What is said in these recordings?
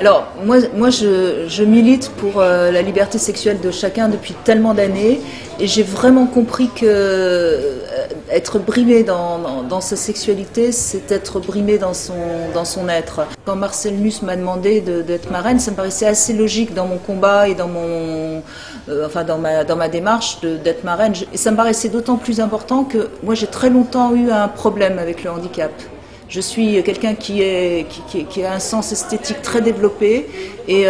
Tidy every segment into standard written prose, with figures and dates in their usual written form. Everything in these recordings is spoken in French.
Alors, moi je milite pour la liberté sexuelle de chacun depuis tellement d'années et j'ai vraiment compris que être brimé dans sa sexualité, c'est être brimé dans son être. Quand Marcel Nuss m'a demandé d'être marraine, ça me paraissait assez logique dans mon combat et dans ma démarche d'être marraine. Et ça me paraissait d'autant plus important que moi j'ai très longtemps eu un problème avec le handicap. Je suis quelqu'un qui a un sens esthétique très développé et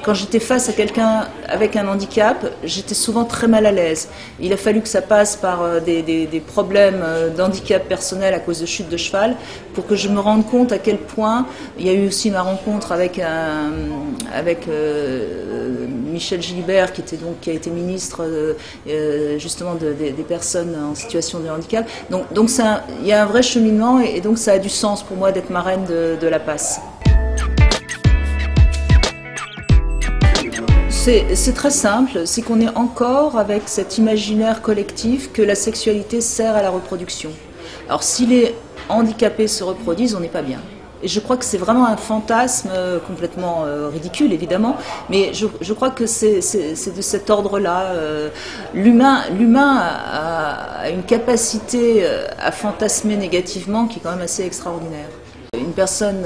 quand j'étais face à quelqu'un avec un handicap, j'étais souvent très mal à l'aise. Il a fallu que ça passe par des problèmes d'handicap personnel à cause de chute de cheval pour que je me rende compte à quel point il y a eu aussi ma rencontre avec Michel Gilibert qui a été ministre justement des personnes en situation de handicap. Donc il y a un vrai cheminement et donc ça a du sens pour moi d'être marraine de la PAS. C'est très simple, c'est qu'on est encore avec cet imaginaire collectif que la sexualité sert à la reproduction. Alors si les handicapés se reproduisent, on n'est pas bien. Et je crois que c'est vraiment un fantasme complètement ridicule, évidemment, mais je crois que c'est de cet ordre-là. L'humain a une capacité à fantasmer négativement qui est quand même assez extraordinaire. Une personne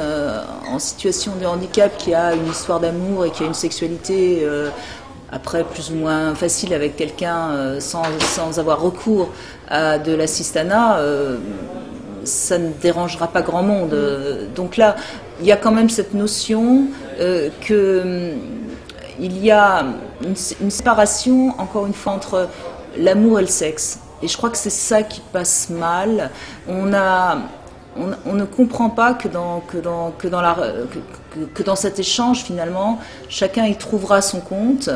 en situation de handicap qui a une histoire d'amour et qui a une sexualité après plus ou moins facile avec quelqu'un sans avoir recours à de l'assistanat, ça ne dérangera pas grand monde. Donc là, il y a quand même cette notion qu'il y a une séparation, encore une fois, entre l'amour et le sexe. Et je crois que c'est ça qui passe mal. On ne comprend pas que dans cet échange, finalement, chacun y trouvera son compte.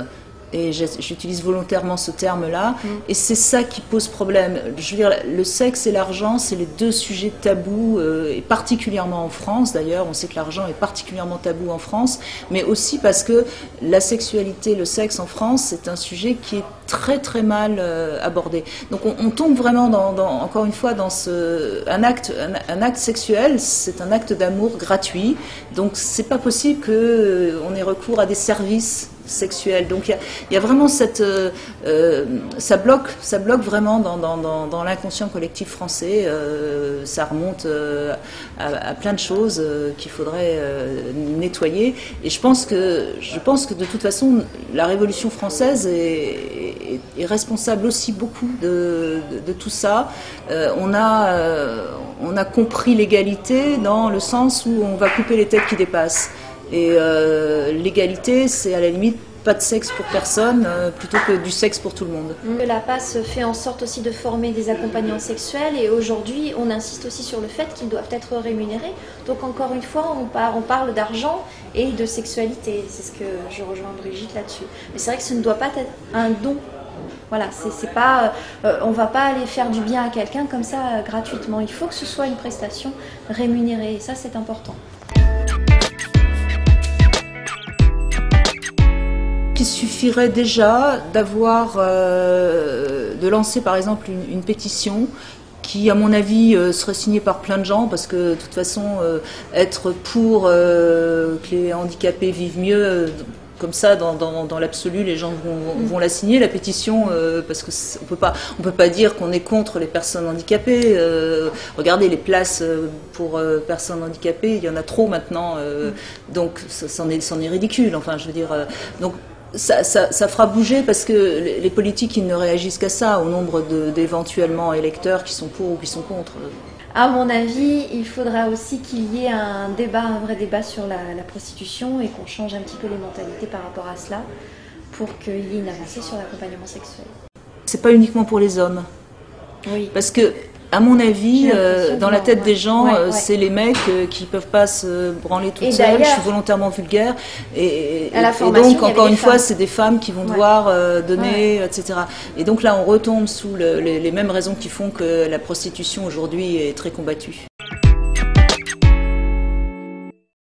Et j'utilise volontairement ce terme-là, et c'est ça qui pose problème. Je veux dire, le sexe et l'argent, c'est les deux sujets tabous, et particulièrement en France d'ailleurs. On sait que l'argent est particulièrement tabou en France, mais aussi parce que la sexualité, le sexe en France, c'est un sujet qui est très très mal abordé. Donc on tombe vraiment encore une fois dans un acte sexuel, c'est un acte d'amour gratuit. Donc c'est pas possible qu'on ait recours à des services sexuels. Donc il y a vraiment ça bloque vraiment dans l'inconscient collectif français. Ça remonte à plein de choses qu'il faudrait nettoyer. Et je pense que de toute façon la Révolution française est responsable aussi beaucoup de tout ça. On a compris l'égalité dans le sens où on va couper les têtes qui dépassent. Et l'égalité, c'est à la limite pas de sexe pour personne, plutôt que du sexe pour tout le monde. La PAS fait en sorte aussi de former des accompagnants sexuels et aujourd'hui on insiste aussi sur le fait qu'ils doivent être rémunérés. Donc encore une fois on parle d'argent et de sexualité, c'est ce que je rejoins Brigitte là-dessus. Mais c'est vrai que ce ne doit pas être un don. Voilà, c'est pas, on va pas aller faire du bien à quelqu'un comme ça gratuitement. Il faut que ce soit une prestation rémunérée et ça c'est important. Il suffirait déjà de lancer par exemple une pétition qui, à mon avis, serait signée par plein de gens, parce que de toute façon, être pour que les handicapés vivent mieux, comme ça, dans l'absolu, les gens vont la signer, la pétition, parce que on peut pas dire qu'on est contre les personnes handicapées. Regardez les places pour personnes handicapées, il y en a trop maintenant, donc c'en est ridicule. Enfin, je veux dire, donc ça fera bouger parce que les politiques ils ne réagissent qu'à ça, au nombre d'éventuellement électeurs qui sont pour ou qui sont contre. À mon avis, il faudra aussi qu'il y ait un vrai débat sur la prostitution et qu'on change un petit peu les mentalités par rapport à cela pour qu'il y ait une avancée sur l'accompagnement sexuel. C'est pas uniquement pour les hommes. Oui. Parce que, à mon avis, dans la tête des gens, c'est les mecs qui peuvent pas se branler toutes seules. Je suis volontairement vulgaire. Et donc, encore une fois, c'est des femmes qui vont devoir donner, etc. Et donc là, on retombe sous les mêmes raisons qui font que la prostitution aujourd'hui est très combattue.